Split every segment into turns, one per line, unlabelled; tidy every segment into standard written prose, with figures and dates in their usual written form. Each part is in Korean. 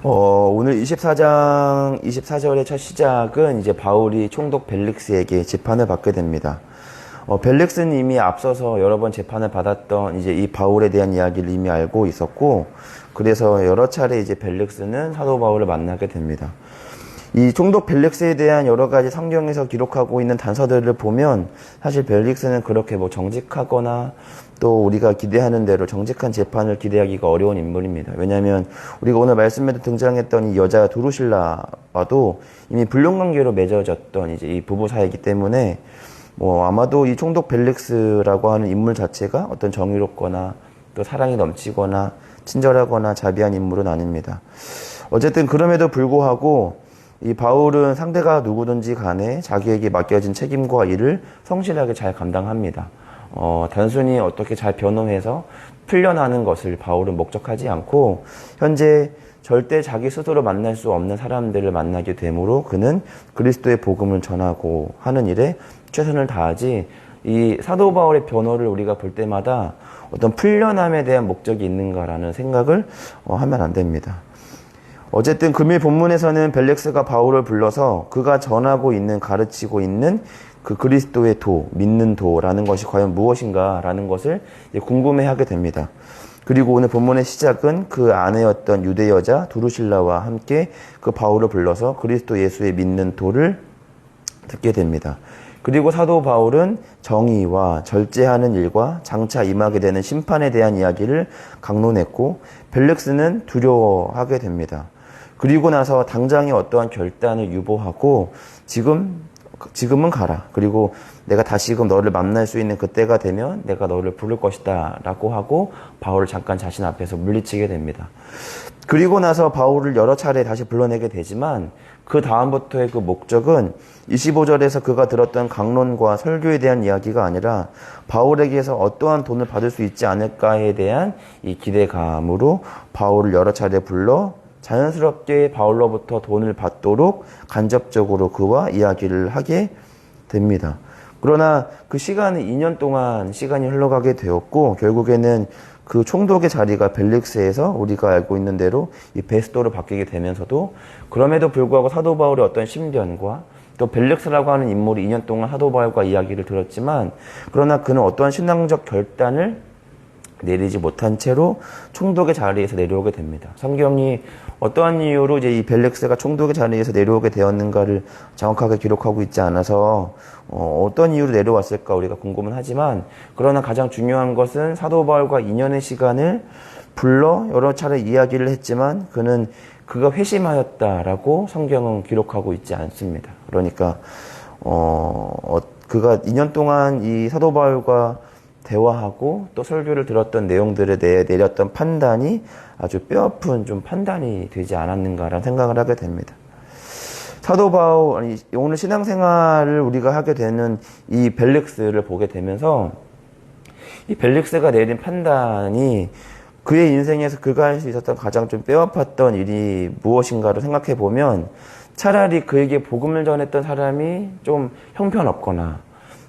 오늘 24장 24절의 첫 시작은 이제 바울이 총독 벨릭스에게 재판을 받게 됩니다. 벨릭스는 이미 앞서서 여러 번 재판을 받았던 이제 이 바울에 대한 이야기를 이미 알고 있었고, 그래서 여러 차례 이제 벨릭스는 사도 바울을 만나게 됩니다. 이 총독 벨릭스에 대한 여러 가지 성경에서 기록하고 있는 단서들을 보면 사실 벨릭스는 그렇게 뭐 정직하거나 또 우리가 기대하는 대로 정직한 재판을 기대하기가 어려운 인물입니다. 왜냐하면 우리가 오늘 말씀에도 등장했던 이 여자 두루실라와도 이미 불륜관계로 맺어졌던 이제 이 부부 사이이기 때문에 아마도 이 총독 벨릭스라고 하는 인물 자체가 어떤 정의롭거나 또 사랑이 넘치거나 친절하거나 자비한 인물은 아닙니다. 어쨌든 그럼에도 불구하고 이 바울은 상대가 누구든지 간에 자기에게 맡겨진 책임과 일을 성실하게 잘 감당합니다. 단순히 어떻게 잘 변호해서 풀려나는 것을 바울은 목적하지 않고 현재 절대 자기 스스로 만날 수 없는 사람들을 만나게 되므로 그는 그리스도의 복음을 전하고 하는 일에 최선을 다하지, 이 사도 바울의 변호를 우리가 볼 때마다 어떤 풀려남에 대한 목적이 있는가라는 생각을 하면 안 됩니다. 어쨌든 금일 본문에서는 벨릭스가 바울을 불러서 그가 전하고 있는, 가르치고 있는 그 그리스도의 도, 믿는 도라는 것이 과연 무엇인가라는 것을 궁금해하게 됩니다. 그리고 오늘 본문의 시작은 그 아내였던 유대 여자 두루실라와 함께 그 바울을 불러서 그리스도 예수의 믿는 도를 듣게 됩니다. 그리고 사도 바울은 정의와 절제하는 일과 장차 임하게 되는 심판에 대한 이야기를 강론했고, 벨릭스는 두려워하게 됩니다. 그리고 나서 당장의 어떠한 결단을 유보하고 지금은 가라. 그리고 내가 다시금 너를 만날 수 있는 그때가 되면 내가 너를 부를 것이다 라고 하고 바울을 잠깐 자신 앞에서 물리치게 됩니다. 그리고 나서 바울을 여러 차례 다시 불러내게 되지만 그 다음부터의 그 목적은 25절에서 그가 들었던 강론과 설교에 대한 이야기가 아니라 바울에게서 어떠한 돈을 받을 수 있지 않을까에 대한 이 기대감으로 바울을 여러 차례 불러 자연스럽게 바울로부터 돈을 받도록 간접적으로 그와 이야기를 하게 됩니다. 그러나 그 시간은 2년 동안 시간이 흘러가게 되었고, 결국에는 그 총독의 자리가 벨릭스에서 우리가 알고 있는 대로 이 베스도로 바뀌게 되면서도, 그럼에도 불구하고 사도 바울의 어떤 신변과 또 벨릭스라고 하는 인물이 2년 동안 사도 바울과 이야기를 들었지만, 그러나 그는 어떠한 신앙적 결단을 내리지 못한 채로 총독의 자리에서 내려오게 됩니다. 성경이 어떠한 이유로 이제 이 벨릭스가 총독의 자리에서 내려오게 되었는가를 정확하게 기록하고 있지 않아서 어떤 이유로 내려왔을까 우리가 궁금은 하지만, 그러나 가장 중요한 것은 사도 바울과 2년의 시간을 불러 여러 차례 이야기를 했지만 그가 회심하였다라고 성경은 기록하고 있지 않습니다. 그러니까 그가 2년 동안 이 사도 바울과 대화하고 또 설교를 들었던 내용들에 대해 내렸던 판단이 아주 뼈아픈 좀 판단이 되지 않았는가라는 생각을 하게 됩니다. 사도 바울, 오늘 신앙생활을 우리가 하게 되는 이 벨릭스를 보게 되면서 이 벨릭스가 내린 판단이 그의 인생에서 그가 할 수 있었던 가장 좀 뼈아팠던 일이 무엇인가를 생각해 보면, 차라리 그에게 복음을 전했던 사람이 좀 형편없거나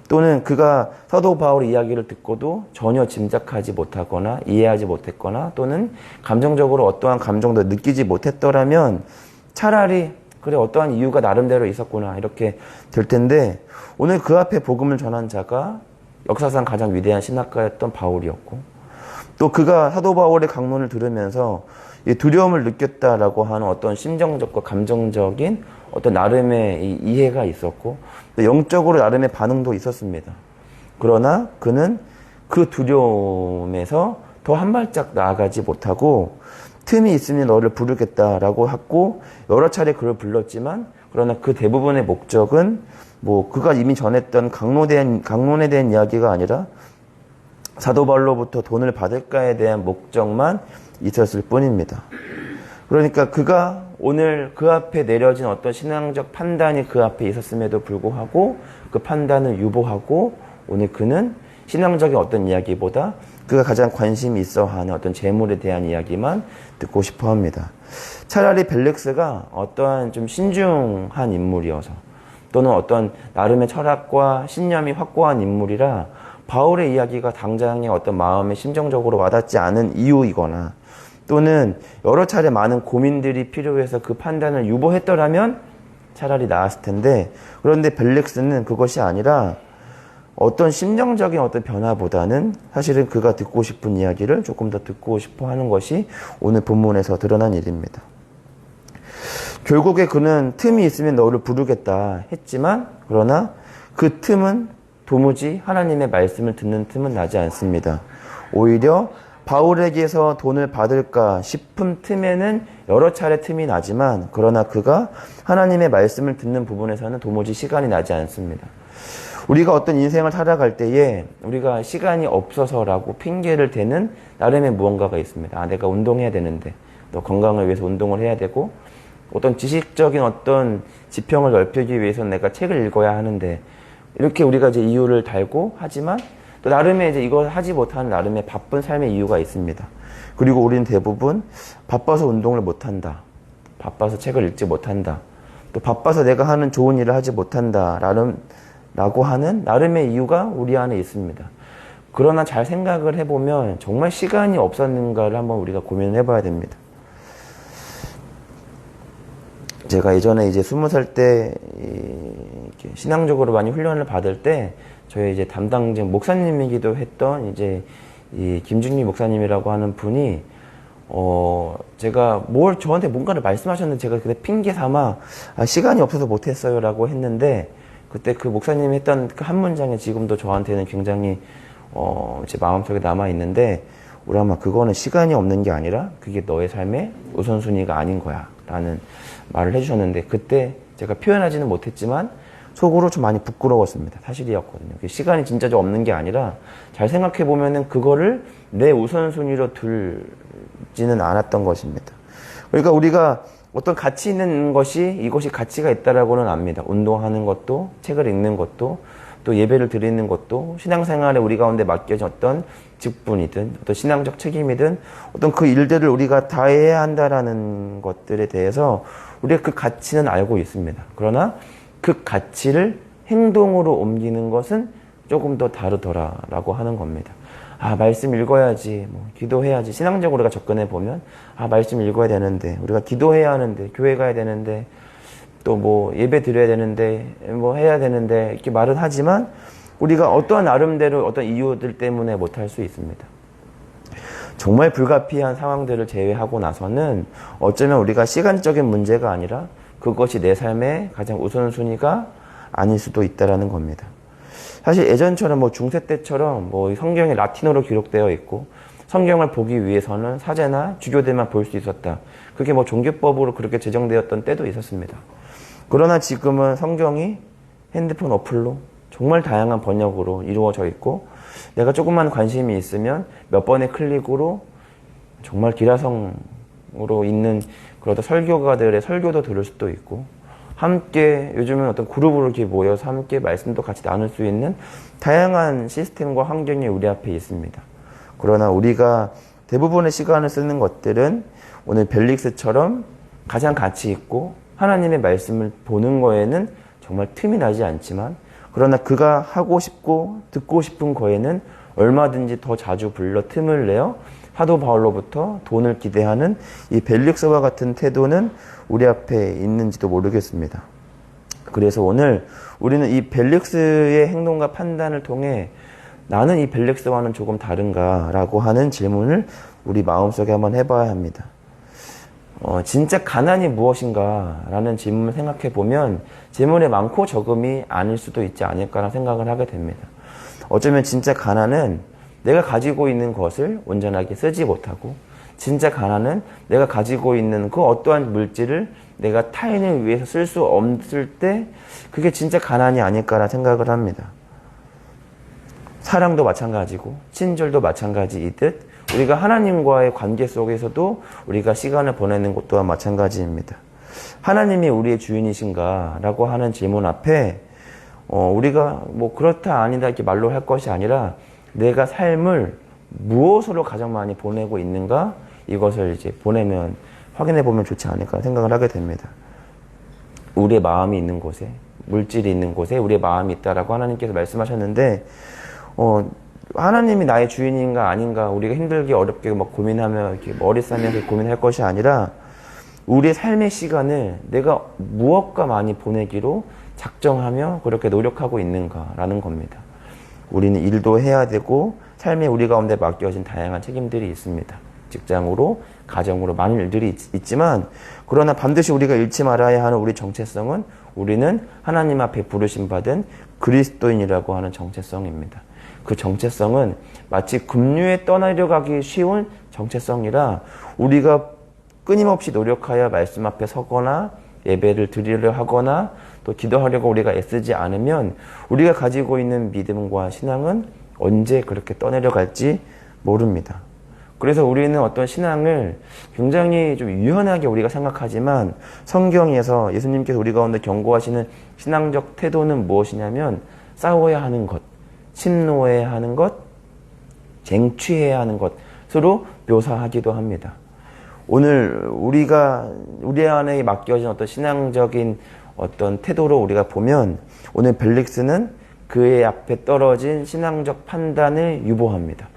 또는 그가 사도 바울의 이야기를 듣고도 전혀 짐작하지 못하거나 이해하지 못했거나 또는 감정적으로 어떠한 감정도 느끼지 못했더라면 차라리 그래 어떠한 이유가 나름대로 있었구나 이렇게 될 텐데, 오늘 그 앞에 복음을 전한 자가 역사상 가장 위대한 신학가였던 바울이었고, 또 그가 사도 바울의 강론을 들으면서 두려움을 느꼈다라고 하는 어떤 심정적과 감정적인 어떤 나름의 이해가 있었고, 또 영적으로 나름의 반응도 있었습니다. 그러나 그는 그 두려움에서 더 한 발짝 나아가지 못하고 틈이 있으면 너를 부르겠다라고 했고, 여러 차례 그를 불렀지만, 그러나 그 대부분의 목적은 그가 이미 전했던 강론에 대한 이야기가 아니라 사도 바울로부터 돈을 받을까에 대한 목적만 있었을 뿐입니다. 그러니까 그가 오늘 그 앞에 내려진 어떤 신앙적 판단이 그 앞에 있었음에도 불구하고 그 판단을 유보하고 오늘 그는 신앙적인 어떤 이야기보다 그가 가장 관심이 있어 하는 어떤 재물에 대한 이야기만 듣고 싶어 합니다. 차라리 벨릭스가 어떠한 좀 신중한 인물이어서 또는 어떤 나름의 철학과 신념이 확고한 인물이라 바울의 이야기가 당장의 어떤 마음에 심정적으로 와닿지 않은 이유이거나 또는 여러 차례 많은 고민들이 필요해서 그 판단을 유보했더라면 차라리 나았을 텐데, 그런데 벨릭스는 그것이 아니라 어떤 심정적인 어떤 변화보다는 사실은 그가 듣고 싶은 이야기를 조금 더 듣고 싶어 하는 것이 오늘 본문에서 드러난 일입니다. 결국에 그는 틈이 있으면 너를 부르겠다 했지만, 그러나 그 틈은 도무지 하나님의 말씀을 듣는 틈은 나지 않습니다. 오히려 바울에게서 돈을 받을까 싶은 틈에는 여러 차례 틈이 나지만, 그러나 그가 하나님의 말씀을 듣는 부분에서는 도무지 시간이 나지 않습니다. 우리가 어떤 인생을 살아갈 때에 우리가 시간이 없어서라고 핑계를 대는 나름의 무언가가 있습니다. 내가 운동해야 되는데, 또 건강을 위해서 운동을 해야 되고, 어떤 지식적인 어떤 지평을 넓히기 위해서는 내가 책을 읽어야 하는데, 이렇게 우리가 이제 이유를 달고 하지만 또 나름의 이제 이걸 하지 못하는 나름의 바쁜 삶의 이유가 있습니다. 그리고 우리는 대부분 바빠서 운동을 못한다, 바빠서 책을 읽지 못한다, 또 바빠서 내가 하는 좋은 일을 하지 못한다 라고 하는 나름의 이유가 우리 안에 있습니다. 그러나 잘 생각을 해보면 정말 시간이 없었는가를 한번 우리가 고민을 해봐야 됩니다. 제가 예전에 이제 20살 때 신앙적으로 많이 훈련을 받을 때 저희 이제 담당자 목사님이기도 했던 이제 이 김준미 목사님이라고 하는 분이 제가 저한테 뭔가를 말씀하셨는데 제가 그때 핑계 삼아 시간이 없어서 못했어요라고 했는데, 그때 그 목사님이 했던 그 한 문장이 지금도 저한테는 굉장히 제 마음속에 남아 있는데, 우라마 그거는 시간이 없는 게 아니라 그게 너의 삶의 우선순위가 아닌 거야 라는 말을 해주셨는데, 그때 제가 표현하지는 못했지만 속으로 좀 많이 부끄러웠습니다. 사실이었거든요. 시간이 진짜 좀 없는 게 아니라 잘 생각해 보면은 그거를 내 우선순위로 들지는 않았던 것입니다. 그러니까 우리가 어떤 가치 있는 것이 이것이 가치가 있다라고는 압니다. 운동하는 것도, 책을 읽는 것도, 또 예배를 드리는 것도, 신앙생활에 우리 가운데 맡겨진 어떤 직분이든 어떤 신앙적 책임이든 어떤 그 일들을 우리가 다 해야 한다라는 것들에 대해서 우리가 그 가치는 알고 있습니다. 그러나 그 가치를 행동으로 옮기는 것은 조금 더 다르더라라고 하는 겁니다. 말씀 읽어야지, 기도해야지. 신앙적으로 우리가 접근해 보면, 말씀 읽어야 되는데, 우리가 기도해야 하는데, 교회 가야 되는데, 또 예배 드려야 되는데, 해야 되는데, 이렇게 말은 하지만, 우리가 어떠한 나름대로 어떤 이유들 때문에 못할 수 있습니다. 정말 불가피한 상황들을 제외하고 나서는 어쩌면 우리가 시간적인 문제가 아니라 그것이 내 삶의 가장 우선순위가 아닐 수도 있다라는 겁니다. 사실 예전처럼 중세 때처럼 성경이 라틴어로 기록되어 있고 성경을 보기 위해서는 사제나 주교들만 볼 수 있었다. 그게 종교법으로 그렇게 제정되었던 때도 있었습니다. 그러나 지금은 성경이 핸드폰 어플로 정말 다양한 번역으로 이루어져 있고, 내가 조금만 관심이 있으면 몇 번의 클릭으로 정말 기라성으로 있는 그런 설교가들의 설교도 들을 수도 있고, 함께 요즘은 어떤 그룹으로 이렇게 모여서 함께 말씀도 같이 나눌 수 있는 다양한 시스템과 환경이 우리 앞에 있습니다. 그러나 우리가 대부분의 시간을 쓰는 것들은 오늘 벨릭스처럼 가장 가치 있고 하나님의 말씀을 보는 거에는 정말 틈이 나지 않지만, 그러나 그가 하고 싶고 듣고 싶은 거에는 얼마든지 더 자주 불러 틈을 내어 사도 바울로부터 돈을 기대하는 이 벨릭스와 같은 태도는 우리 앞에 있는지도 모르겠습니다. 그래서 오늘 우리는 이 벨릭스의 행동과 판단을 통해 나는 이 벨릭스와는 조금 다른가라고 하는 질문을 우리 마음속에 한번 해봐야 합니다. 진짜 가난이 무엇인가라는 질문을 생각해 보면 질문의 많고 적음이 아닐 수도 있지 않을까라는 생각을 하게 됩니다. 어쩌면 진짜 가난은 내가 가지고 있는 것을 온전하게 쓰지 못하고, 진짜 가난은 내가 가지고 있는 그 어떠한 물질을 내가 타인을 위해서 쓸 수 없을 때 그게 진짜 가난이 아닐까라는 생각을 합니다. 사랑도 마찬가지고 친절도 마찬가지이듯 우리가 하나님과의 관계 속에서도 우리가 시간을 보내는 것 또한 마찬가지입니다. 하나님이 우리의 주인이신가? 라고 하는 질문 앞에 우리가 그렇다 아니다 이렇게 말로 할 것이 아니라 내가 삶을 무엇으로 가장 많이 보내고 있는가? 이것을 이제 확인해 보면 좋지 않을까 생각을 하게 됩니다. 우리의 마음이 있는 곳에, 물질이 있는 곳에 우리의 마음이 있다라고 하나님께서 말씀하셨는데, 하나님이 나의 주인인가 아닌가 우리가 힘들게 어렵게 막 고민하며 이렇게 머리 싸면서 고민할 것이 아니라 우리의 삶의 시간을 내가 무엇과 많이 보내기로 작정하며 그렇게 노력하고 있는가라는 겁니다. 우리는 일도 해야 되고 삶에 우리 가운데 맡겨진 다양한 책임들이 있습니다. 직장으로, 가정으로 많은 일들이 있지만 그러나 반드시 우리가 잃지 말아야 하는 우리 정체성은 우리는 하나님 앞에 부르심 받은 그리스도인이라고 하는 정체성입니다. 그 정체성은 마치 급류에 떠나려 가기 쉬운 정체성이라 우리가 끊임없이 노력하여 말씀 앞에 서거나 예배를 드리려 하거나 또 기도하려고 우리가 애쓰지 않으면 우리가 가지고 있는 믿음과 신앙은 언제 그렇게 떠내려갈지 모릅니다. 그래서 우리는 어떤 신앙을 굉장히 좀 유연하게 우리가 생각하지만 성경에서 예수님께서 우리 가운데 경고하시는 신앙적 태도는 무엇이냐면 싸워야 하는 것, 침노해야 하는 것, 쟁취해야 하는 것으로 묘사하기도 합니다. 오늘 우리 안에 맡겨진 어떤 신앙적인 어떤 태도로 우리가 보면 오늘 벨릭스는 그의 앞에 떨어진 신앙적 판단을 유보합니다.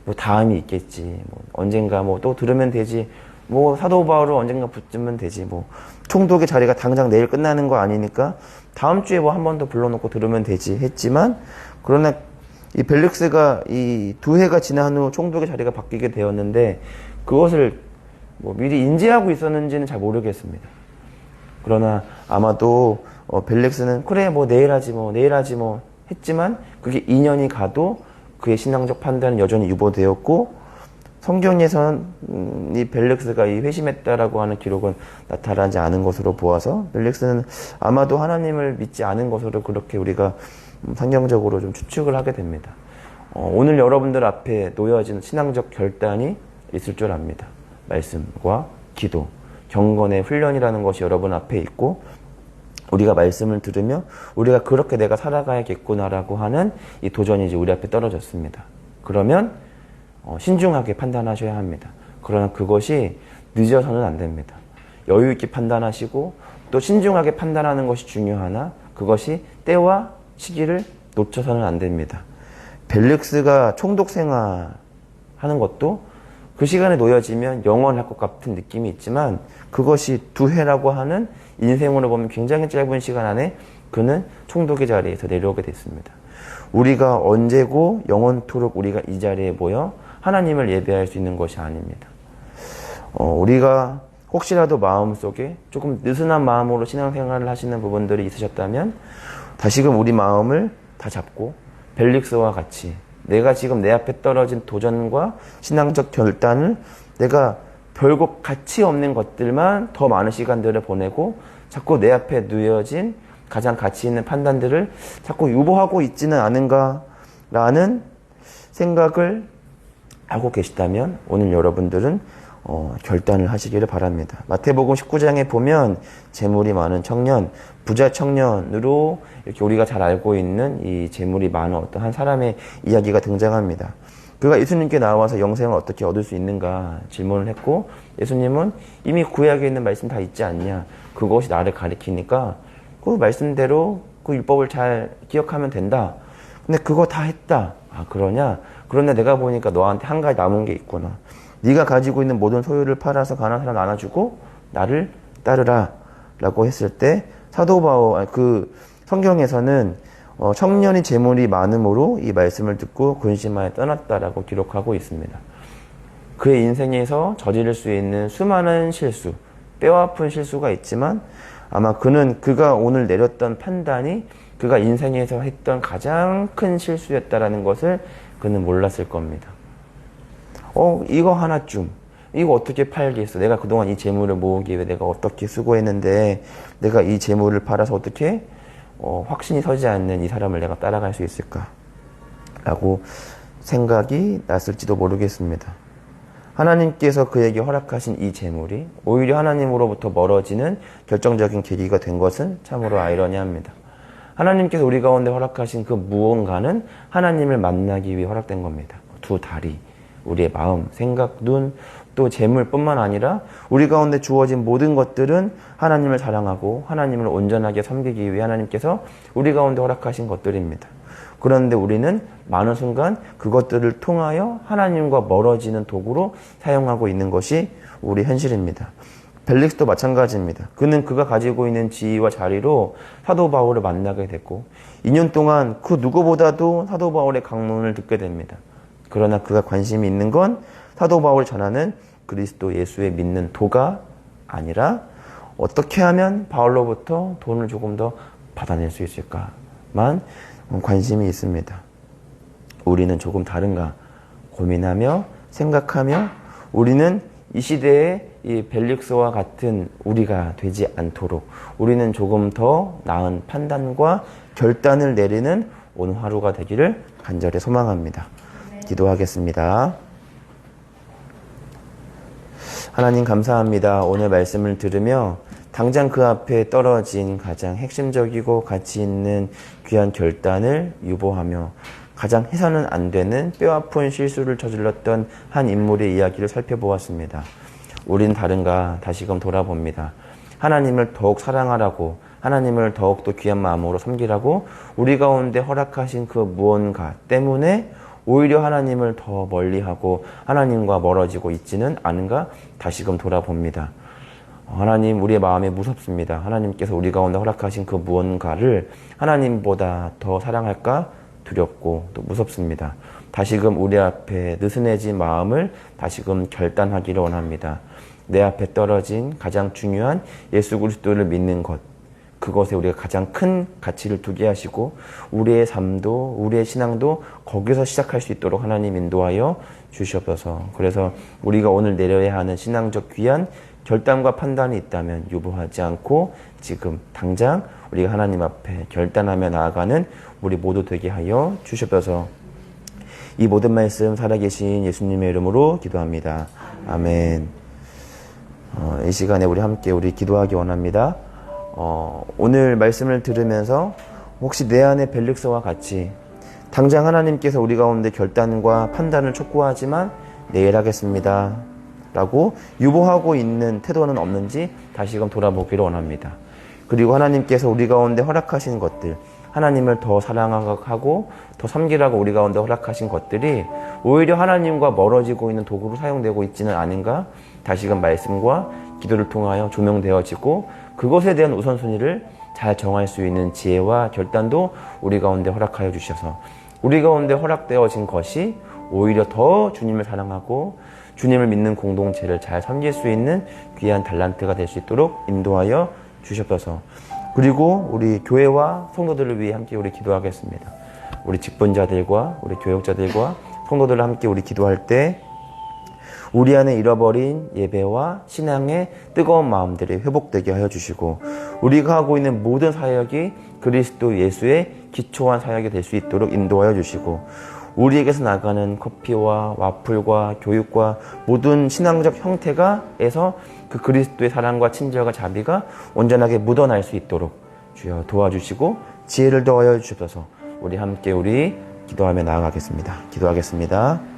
뭐 다음이 있겠지. 뭐 언젠가 뭐 또 들으면 되지. 뭐 사도 바울을 언젠가 붙으면 되지. 뭐 총독의 자리가 당장 내일 끝나는 거 아니니까 다음 주에 뭐 한 번 더 불러놓고 들으면 되지 했지만 그러나 이 벨릭스가 이 2해가 지난 후 총독의 자리가 바뀌게 되었는데 그것을 뭐 미리 인지하고 있었는지는 잘 모르겠습니다. 그러나 아마도 벨릭스는 그래 뭐 내일 하지 뭐 했지만 그게 2년이 가도 그의 신앙적 판단은 여전히 유보되었고 성경에서는 이 벨릭스가 이 회심했다라고 하는 기록은 나타나지 않은 것으로 보아서 벨릭스는 아마도 하나님을 믿지 않은 것으로 그렇게 우리가 성경적으로 좀 추측을 하게 됩니다. 오늘 여러분들 앞에 놓여진 신앙적 결단이 있을 줄 압니다. 말씀과 기도, 경건의 훈련이라는 것이 여러분 앞에 있고 우리가 말씀을 들으며 우리가 그렇게 내가 살아가야겠구나라고 하는 이 도전이 이제 우리 앞에 떨어졌습니다. 그러면 신중하게 판단하셔야 합니다. 그러나 그것이 늦어서는 안 됩니다. 여유 있게 판단하시고 또 신중하게 판단하는 것이 중요하나 그것이 때와 시기를 놓쳐서는 안 됩니다. 벨릭스가 총독 생활하는 것도 그 시간에 놓여지면 영원할 것 같은 느낌이 있지만 그것이 2해라고 하는 인생으로 보면 굉장히 짧은 시간 안에 그는 총독의 자리에서 내려오게 됐습니다. 우리가 언제고 영원토록 우리가 이 자리에 모여 하나님을 예배할 수 있는 것이 아닙니다. 우리가 혹시라도 마음속에 조금 느슨한 마음으로 신앙생활을 하시는 부분들이 있으셨다면 다시금 우리 마음을 다 잡고 벨릭스와 같이 내가 지금 내 앞에 떨어진 도전과 신앙적 결단을 내가 별거 가치 없는 것들만 더 많은 시간들을 보내고 자꾸 내 앞에 놓여진 가장 가치 있는 판단들을 자꾸 유보하고 있지는 않은가라는 생각을 하고 계시다면 오늘 여러분들은 결단을 하시기를 바랍니다. 마태복음 19장에 보면 재물이 많은 청년, 부자 청년으로 이렇게 우리가 잘 알고 있는 이 재물이 많은 어떤 한 사람의 이야기가 등장합니다. 그가 예수님께 나와서 영생을 어떻게 얻을 수 있는가 질문을 했고 예수님은 이미 구약에 있는 말씀 다 있지 않냐. 그것이 나를 가리키니까 그 말씀대로 그 율법을 잘 기억하면 된다. 근데 그거 다 했다. 아 그러냐? 그런데 내가 보니까 너한테 한 가지 남은 게 있구나. 네가 가지고 있는 모든 소유를 팔아서 가난한 사람 나눠주고 나를 따르라 라고 했을 때 사도 바울 그 성경에서는 청년이 재물이 많음으로 이 말씀을 듣고 근심하여 떠났다라고 기록하고 있습니다. 그의 인생에서 저지를 수 있는 수많은 실수, 뼈 아픈 실수가 있지만 아마 그가 오늘 내렸던 판단이 그가 인생에서 했던 가장 큰 실수였다라는 것을 그는 몰랐을 겁니다. 이거 하나쯤 이거 어떻게 팔겠어? 내가 그동안 이 재물을 모으기 위해 내가 어떻게 수고했는데 내가 이 재물을 팔아서 어떻게 확신이 서지 않는 이 사람을 내가 따라갈 수 있을까? 라고 생각이 났을지도 모르겠습니다. 하나님께서 그에게 허락하신 이 재물이 오히려 하나님으로부터 멀어지는 결정적인 계기가 된 것은 참으로 아이러니합니다. 하나님께서 우리 가운데 허락하신 그 무언가는 하나님을 만나기 위해 허락된 겁니다. 2 다리, 우리의 마음, 생각, 눈, 또 재물뿐만 아니라 우리 가운데 주어진 모든 것들은 하나님을 사랑하고 하나님을 온전하게 섬기기 위해 하나님께서 우리 가운데 허락하신 것들입니다. 그런데 우리는 많은 순간 그것들을 통하여 하나님과 멀어지는 도구로 사용하고 있는 것이 우리 현실입니다. 벨릭스도 마찬가지입니다. 그는 그가 가지고 있는 지위와 자리로 사도 바울을 만나게 됐고 2년 동안 그 누구보다도 사도 바울의 강론을 듣게 됩니다. 그러나 그가 관심이 있는 건 사도 바울이 전하는 그리스도 예수의 믿는 도가 아니라 어떻게 하면 바울로부터 돈을 조금 더 받아낼 수 있을까만 관심이 있습니다. 우리는 조금 다른가 고민하며 생각하며 우리는 이 시대에 이 벨릭스와 같은 우리가 되지 않도록 우리는 조금 더 나은 판단과 결단을 내리는 오늘 하루가 되기를 간절히 소망합니다. 기도하겠습니다. 하나님 감사합니다. 오늘 말씀을 들으며 당장 그 앞에 떨어진 가장 핵심적이고 가치 있는 귀한 결단을 유보하며 가장 해서는 안 되는 뼈아픈 실수를 저질렀던 한 인물의 이야기를 살펴보았습니다. 우린 다른가 다시금 돌아봅니다. 하나님을 더욱 사랑하라고 하나님을 더욱더 귀한 마음으로 섬기라고 우리 가운데 허락하신 그 무언가 때문에 오히려 하나님을 더 멀리하고 하나님과 멀어지고 있지는 않은가 다시금 돌아봅니다. 하나님 우리의 마음이 무섭습니다. 하나님께서 우리 가운데 허락하신 그 무언가를 하나님보다 더 사랑할까 두렵고 또 무섭습니다. 다시금 우리 앞에 느슨해진 마음을 다시금 결단하기를 원합니다. 내 앞에 떨어진 가장 중요한 예수 그리스도를 믿는 것 그것에 우리가 가장 큰 가치를 두게 하시고 우리의 삶도 우리의 신앙도 거기서 시작할 수 있도록 하나님 인도하여 주시옵소서. 그래서 우리가 오늘 내려야 하는 신앙적 귀한 결단과 판단이 있다면 유보하지 않고 지금 당장 우리가 하나님 앞에 결단하며 나아가는 우리 모두 되게 하여 주시옵소서. 이 모든 말씀 살아계신 예수님의 이름으로 기도합니다. 아멘. 이 시간에 우리 함께 기도하기 원합니다. 오늘 말씀을 들으면서 혹시 내 안에 벨릭스와 같이 당장 하나님께서 우리 가운데 결단과 판단을 촉구하지만 내일 하겠습니다 라고 유보하고 있는 태도는 없는지 다시금 돌아보기를 원합니다. 그리고 하나님께서 우리 가운데 허락하신 것들 하나님을 더 사랑하고 더 섬기라고 우리 가운데 허락하신 것들이 오히려 하나님과 멀어지고 있는 도구로 사용되고 있지는 않은가 다시금 말씀과 기도를 통하여 조명되어지고 그것에 대한 우선순위를 잘 정할 수 있는 지혜와 결단도 우리 가운데 허락하여 주셔서 우리 가운데 허락되어진 것이 오히려 더 주님을 사랑하고 주님을 믿는 공동체를 잘 섬길 수 있는 귀한 달란트가 될 수 있도록 인도하여 주셔서 그리고 우리 교회와 성도들을 위해 함께 우리 기도하겠습니다. 우리 직분자들과 우리 교역자들과 성도들과 함께 우리 기도할 때 우리 안에 잃어버린 예배와 신앙의 뜨거운 마음들이 회복되게 하여 주시고 우리가 하고 있는 모든 사역이 그리스도 예수의 기초한 사역이 될 수 있도록 인도하여 주시고 우리에게서 나가는 커피와 와플과 교육과 모든 신앙적 형태가에서 그 그리스도의 사랑과 친절과 자비가 온전하게 묻어날 수 있도록 주여 도와주시고 지혜를 더하여 주셔서 우리 함께 기도하며 나아가겠습니다. 기도하겠습니다.